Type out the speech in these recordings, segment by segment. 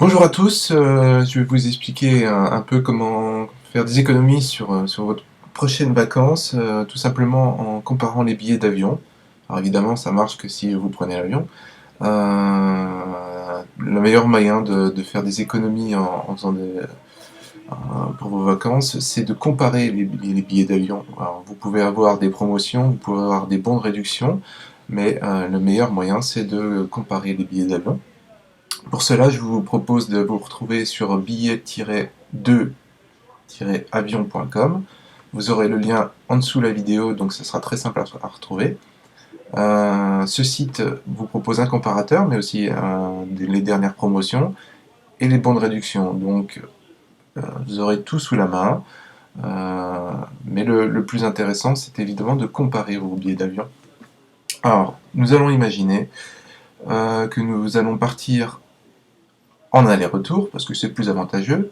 Bonjour à tous, je vais vous expliquer un peu comment faire des économies sur votre prochaine vacances, tout simplement en comparant les billets d'avion. Alors évidemment, ça marche que si vous prenez l'avion. Le meilleur moyen de faire des économies en faisant pour vos vacances, c'est de comparer les billets d'avion. Alors, vous pouvez avoir des promotions, vous pouvez avoir des bons de réduction, mais le meilleur moyen, c'est de comparer les billets d'avion. Pour cela, je vous propose de vous retrouver sur billet-2-avion.com. Vous aurez le lien en dessous de la vidéo, donc ce sera très simple à retrouver. Ce site vous propose un comparateur, mais aussi les dernières promotions et les bons de réduction. Donc vous aurez tout sous la main. Mais le plus intéressant, c'est évidemment de comparer vos billets d'avion. Alors, nous allons imaginer que nous allons partir en aller-retour, parce que c'est plus avantageux,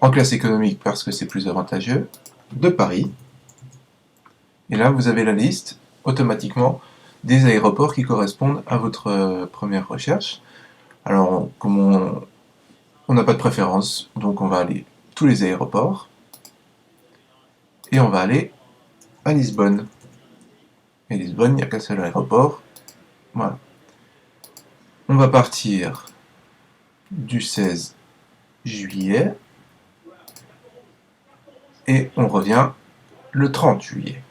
en classe économique parce que c'est plus avantageux, de Paris. Et là, vous avez la liste automatiquement des aéroports qui correspondent à votre première recherche. Alors, comme on n'a pas de préférence, donc on va aller tous les aéroports et on va aller à Lisbonne. Et Lisbonne, il n'y a qu'un seul aéroport. Voilà. On va partir du 16 juillet et on revient le 30 juillet.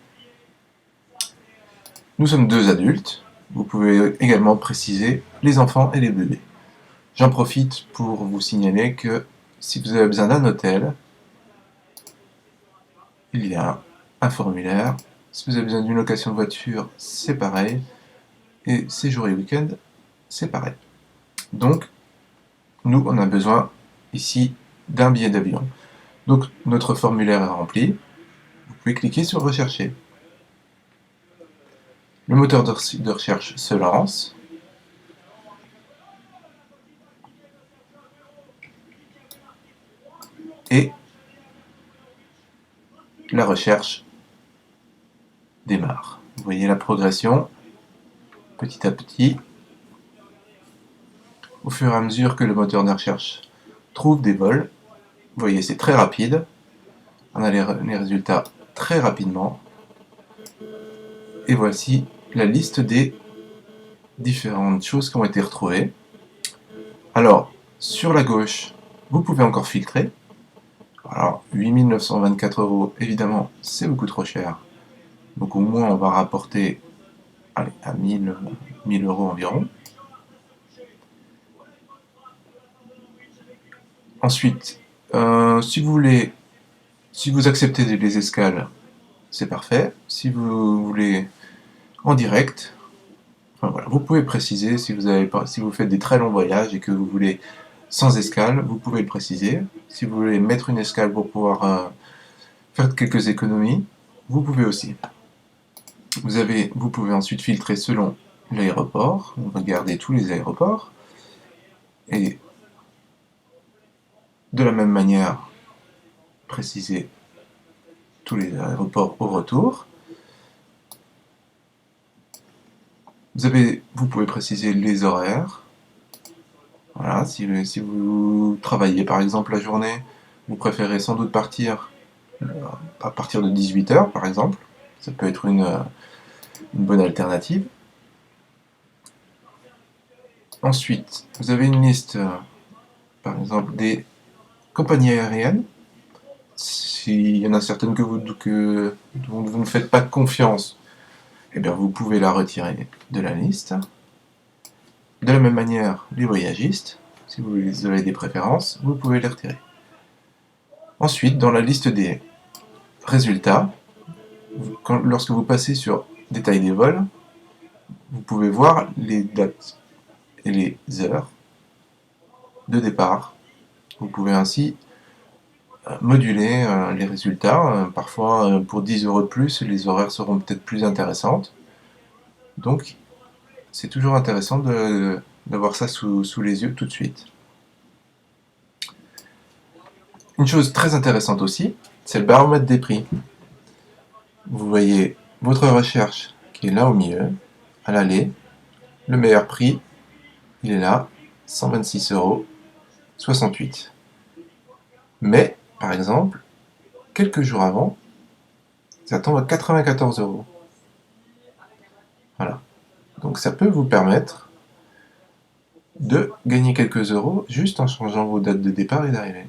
Nous sommes deux adultes. Vous pouvez également préciser les enfants et les bébés. J'en profite pour vous signaler que si vous avez besoin d'un hôtel, il y a un formulaire. Si vous avez besoin d'une location de voiture, c'est pareil. Et séjour et week-end, c'est pareil. Donc, nous, on a besoin ici d'un billet d'avion. Donc, notre formulaire est rempli. Vous pouvez cliquer sur Rechercher. Le moteur de recherche se lance. Et la recherche démarre. Vous voyez la progression, petit à petit, au fur et à mesure que le moteur de recherche trouve des vols. Vous voyez, c'est très rapide. On a les résultats très rapidement. Et voici la liste des différentes choses qui ont été retrouvées. Alors, sur la gauche, vous pouvez encore filtrer. Alors, 8 924 €, évidemment, c'est beaucoup trop cher. Donc au moins, on va rapporter allez, à 1000 € environ. Ensuite, si vous acceptez les escales, c'est parfait. Si vous voulez en direct, enfin, voilà, vous pouvez préciser si vous faites des très longs voyages et que vous voulez sans escale, vous pouvez le préciser. Si vous voulez mettre une escale pour pouvoir faire quelques économies, vous pouvez aussi. Vous pouvez ensuite filtrer selon l'aéroport, regarder tous les aéroports, et de la même manière, préciser tous les aéroports au retour. Vous pouvez préciser les horaires. Voilà, si vous travaillez par exemple la journée, vous préférez sans doute partir à partir de 18 h par exemple. Ça peut être une bonne alternative. Ensuite, vous avez une liste, par exemple, des compagnies aériennes. S'il y en a certaines dont vous ne faites pas confiance, eh bien vous pouvez la retirer de la liste. De la même manière, les voyagistes, si vous avez des préférences, vous pouvez les retirer. Ensuite, dans la liste des résultats, lorsque vous passez sur Détail des vols, vous pouvez voir les dates et les heures de départ. Vous pouvez ainsi moduler les résultats. Parfois, pour 10 € de plus, les horaires seront peut-être plus intéressantes. Donc, c'est toujours intéressant d'avoir ça sous les yeux tout de suite. Une chose très intéressante aussi, c'est le baromètre des prix. Vous voyez votre recherche qui est là au milieu, à l'aller. Le meilleur prix, il est là, 126 €. 68. Mais, par exemple, quelques jours avant, ça tombe à 94 euros. Voilà. Donc ça peut vous permettre de gagner quelques euros juste en changeant vos dates de départ et d'arrivée.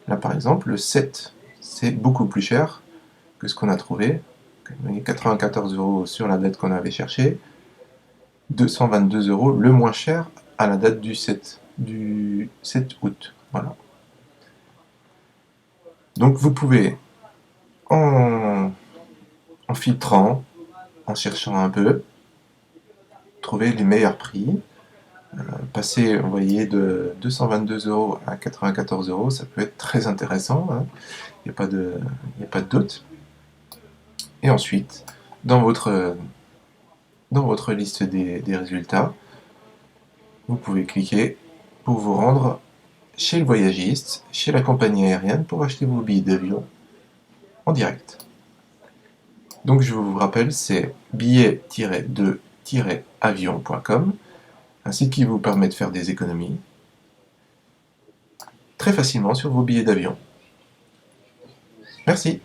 Là, par exemple, le 7, c'est beaucoup plus cher que ce qu'on a trouvé. 94 euros sur la date qu'on avait cherchée, 222 euros le moins cher à la date du 7 août. Voilà. Donc vous pouvez, en filtrant, en cherchant un peu, trouver les meilleurs prix. Passer, vous voyez, de 222 euros à 94 euros, ça peut être très intéressant, hein. Il n'y a pas de doute. Et ensuite, dans votre, liste des résultats, vous pouvez cliquer pour vous rendre chez le voyagiste, chez la compagnie aérienne, pour acheter vos billets d'avion en direct. Donc je vous rappelle, c'est billet-de-avion.com, un site qui vous permet de faire des économies très facilement sur vos billets d'avion. Merci.